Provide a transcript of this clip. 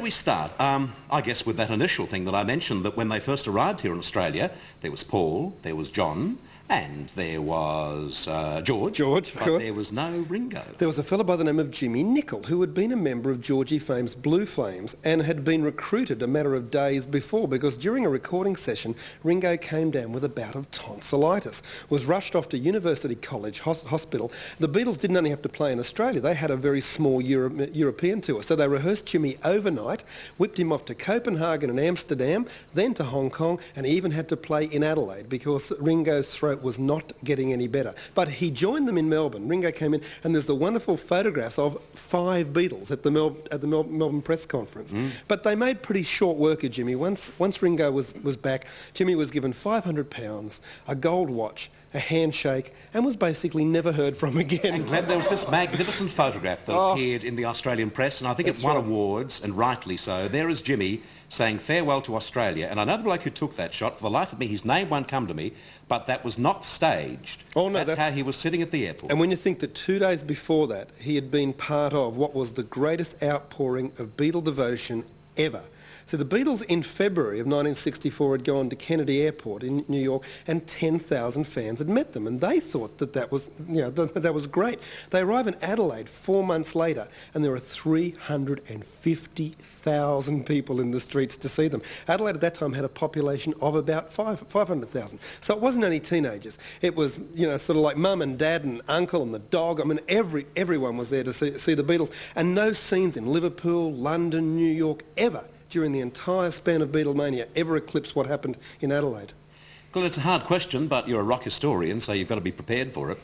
we start? I guess with that initial thing that I mentioned, that when they first arrived here in Australia, there was Paul, there was John, and there was George. George, of but course. There was no Ringo. There was a fellow by the name of Jimmy Nicol, who had been a member of Georgie fame's Blue Flames and had been recruited a matter of days before, because during a recording session, Ringo came down with a bout of tonsillitis, was rushed off to University College Hospital. The Beatles didn't only have to play in Australia, they had a very small European tour. So they rehearsed Jimmy overnight, whipped him off to Copenhagen and Amsterdam, then to Hong Kong, and even had to play in Adelaide because Ringo's throat was not getting any better. But he joined them in Melbourne. Ringo came in, and there's the wonderful photographs of 5 Beatles at the Melbourne press conference. But they made pretty short work of Jimmy. Once Ringo was back, Jimmy was given £500, a gold watch, a handshake, and was basically never heard from again. And Glenn, there was this magnificent photograph that appeared in the Australian press, and I think it won awards, and rightly so. There is Jimmy saying farewell to Australia, and I know the bloke who took that shot. For the life of me, his name won't come to me, but that was not staged. Oh, no, that's how he was sitting at the airport. And when you think that 2 days before that, he had been part of what was the greatest outpouring of Beatle devotion ever. So the Beatles in February of 1964 had gone to Kennedy Airport in New York, and 10,000 fans had met them, and they thought that was, that was great. They arrive in Adelaide 4 months later, and there are 350,000 people in the streets to see them. Adelaide at that time had a population of about 500,000. So it wasn't only teenagers. It was, sort of like mum and dad and uncle and the dog. I mean, everyone was there to see the Beatles, and no scenes in Liverpool, London, New York ever during the entire span of Beatlemania ever eclipsed what happened in Adelaide. Well, it's a hard question, but you're a rock historian, so you've got to be prepared for it.